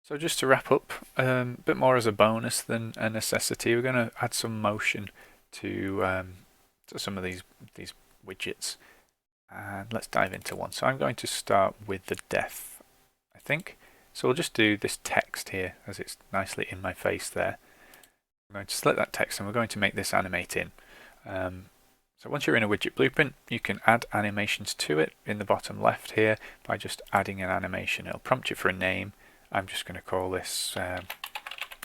So just to wrap up, a bit more as a bonus than a necessity, we're going to add some motion to some of these widgets, and let's dive into one. So I'm going to start with the death, I think. So we'll just do this text here as it's nicely in my face there. I'm going to select that text and we're going to make this animate in. So once you're in a widget blueprint, you can add animations to it in the bottom left here by just adding an animation. It'll prompt you for a name. I'm just going to call this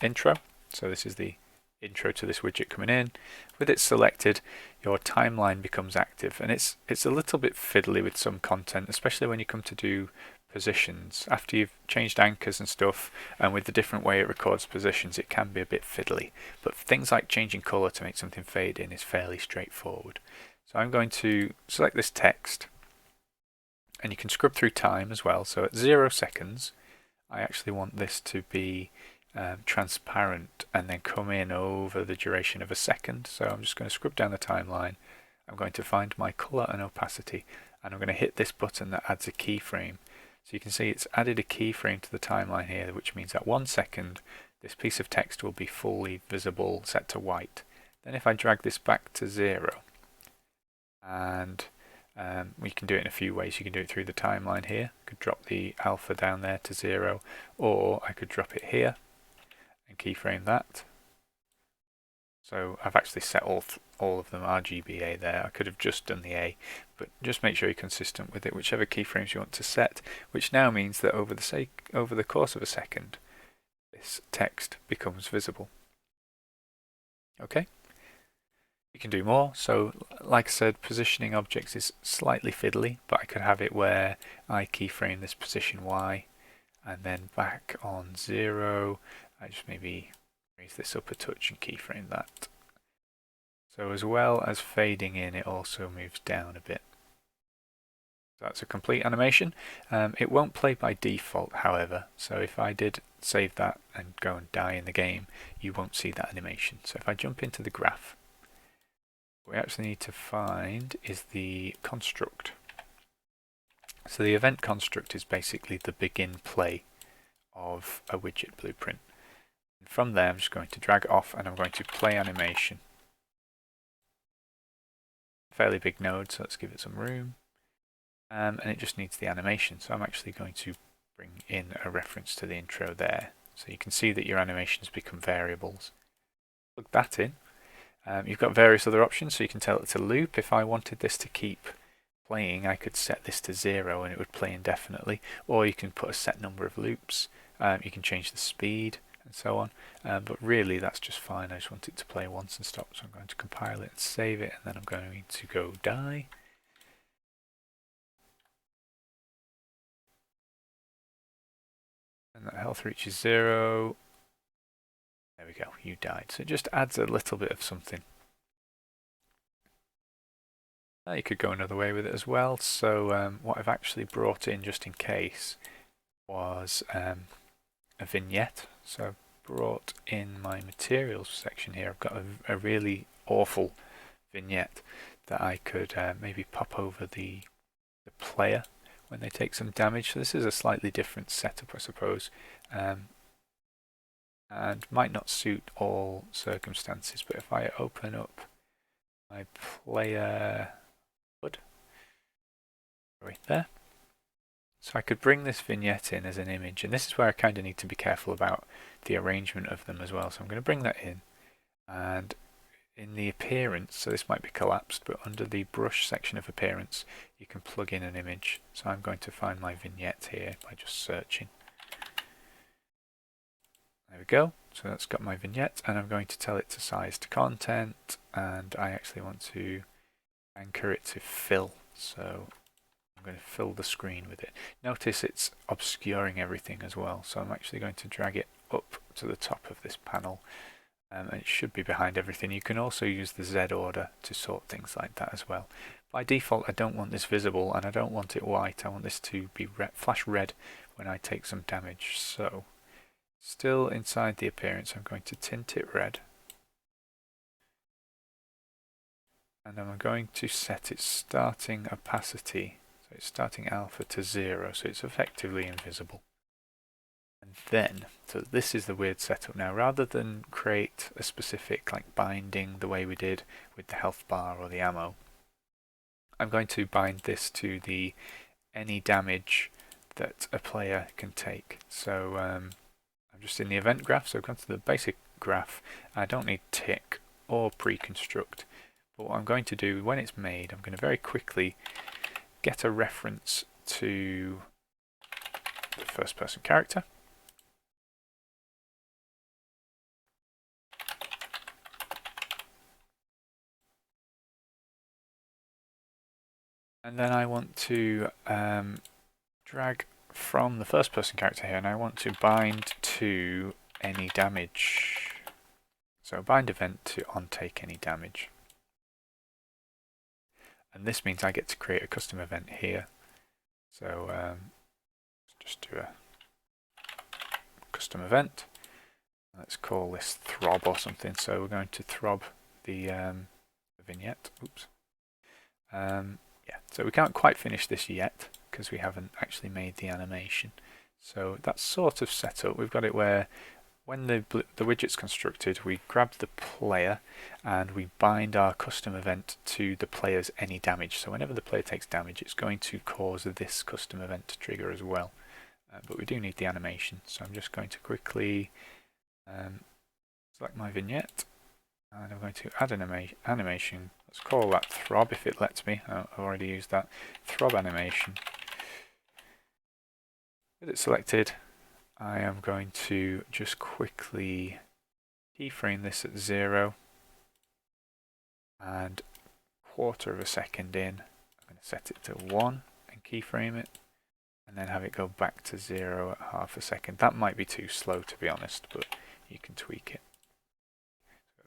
intro. So this is the intro to this widget coming in. With it selected, your timeline becomes active, and it's a little bit fiddly with some content, especially when you come to do positions. After you've changed anchors and stuff, and with the different way it records positions, it can be a bit fiddly. But things like changing color to make something fade in is fairly straightforward. So I'm going to select this text, and you can scrub through time as well. So at 0 seconds, I actually want this to be transparent and then come in over the duration of a second. So I'm just going to scrub down the timeline. I'm going to find my color and opacity, and I'm going to hit this button that adds a keyframe. So you can see it's added a keyframe to the timeline here, which means at 1 second this piece of text will be fully visible, set to white. Then if I drag this back to 0, and we can do it in a few ways. You can do it through the timeline here. I could drop the alpha down there to 0, or I could drop it here and keyframe that. So I've actually set all of them RGBA there. I could have just done the A, but just make sure you're consistent with it, whichever keyframes you want to set, which now means that over the course of a second, this text becomes visible. Okay? You can do more. So like I said, positioning objects is slightly fiddly, but I could have it where I keyframe this position Y, and then back on 0, I just maybe raise this up a touch and keyframe that. So as well as fading in, it also moves down a bit. So that's a complete animation. It won't play by default, however, so if I did save that and go and die in the game, you won't see that animation. So if I jump into the graph, what we actually need to find is the construct. So the event construct is basically the begin play of a widget blueprint. And from there I'm just going to drag it off and I'm going to play animation. Fairly big node, so let's give it some room. And it just needs the animation, so I'm actually going to bring in a reference to the intro there. So you can see that your animations become variables. Plug that in. You've got various other options, so you can tell it to loop. If I wanted this to keep playing, I could set this to 0 and it would play indefinitely, or you can put a set number of loops. You can change the speed and so on, but really that's just fine. I just want it to play once and stop, so I'm going to compile it and save it, and then I'm going to go die. And that health reaches 0. There we go, you died. So it just adds a little bit of something. Now you could go another way with it as well. So what I've actually brought in just in case was a vignette. So I've brought in my materials section here. I've got a really awful vignette that I could maybe pop over the player when they take some damage. So this is a slightly different setup, I suppose, and might not suit all circumstances. But if I open up my player HUD right there, so I could bring this vignette in as an image, and this is where I kind of need to be careful about the arrangement of them as well. So I'm going to bring that in, and in the appearance, so this might be collapsed, but under the brush section of appearance, you can plug in an image. So I'm going to find my vignette here by just searching. There we go. So that's got my vignette, and I'm going to tell it to size to content, and I actually want to anchor it to fill. So I'm going to fill the screen with it. Notice it's obscuring everything as well, so I'm actually going to drag it up to the top of this panel. And it should be behind everything. You can also use the Z order to sort things like that as well. By default, I don't want this visible and I don't want it white. I want this to be flash red when I take some damage. So, still inside the appearance, I'm going to tint it red. And I'm going to set its starting opacity, so it's starting alpha to 0, so it's effectively invisible. then, so this is the weird setup now, rather than create a specific like binding the way we did with the health bar or the ammo, I'm going to bind this to the any damage that a player can take. So I'm just in the event graph, so I've gone to the basic graph. I don't need tick or pre-construct, but what I'm going to do when it's made, I'm going to very quickly get a reference to the first person character. And then I want to drag from the first person character here, and I want to bind to any damage. So bind event to on take any damage. And this means I get to create a custom event here. So let's just do a custom event. Let's call this throb or something. So we're going to throb the vignette. Oops. Yeah, so we can't quite finish this yet because we haven't actually made the animation. So that's sort of set up. We've got it where when the widget's constructed, we grab the player and we bind our custom event to the player's any damage. So whenever the player takes damage, it's going to cause this custom event to trigger as well. But we do need the animation, so I'm just going to quickly select my vignette, and I'm going to add an animation. Let's call that throb if it lets me. I've already used that. Throb animation. With it selected, I am going to just quickly keyframe this at 0, and quarter of a second in, I'm going to set it to 1 and keyframe it, and then have it go back to 0 at half a second. That might be too slow, to be honest, but you can tweak it.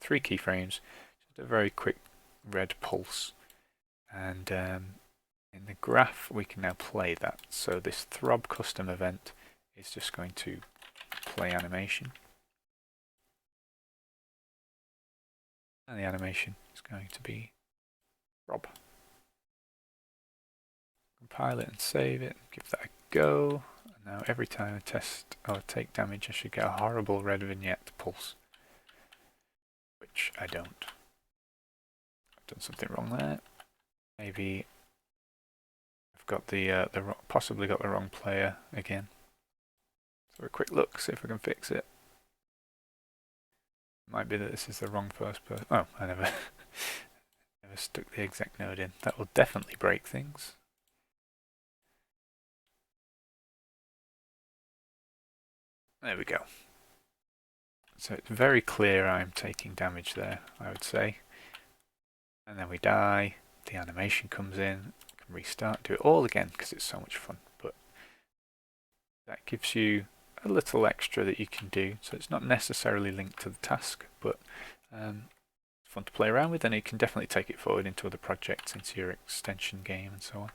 3 keyframes, just a very quick red pulse, and in the graph we can now play that. So this throb custom event is just going to play animation, and the animation is going to be throb. Compile it and save it, give that a go. And now every time I test or take damage, I should get a horrible red vignette pulse, which I don't. I've done something wrong there. Maybe I've got possibly got the wrong player again. So a quick look, see if I can fix it. Might be that this is the wrong first person. Oh, I never stuck the exec node in. That will definitely break things. There we go. So it's very clear I'm taking damage there, I would say. And then we die, the animation comes in, can restart, do it all again because it's so much fun. But that gives you a little extra that you can do. So it's not necessarily linked to the task, but it's fun to play around with, and you can definitely take it forward into other projects, into your extension game and so on.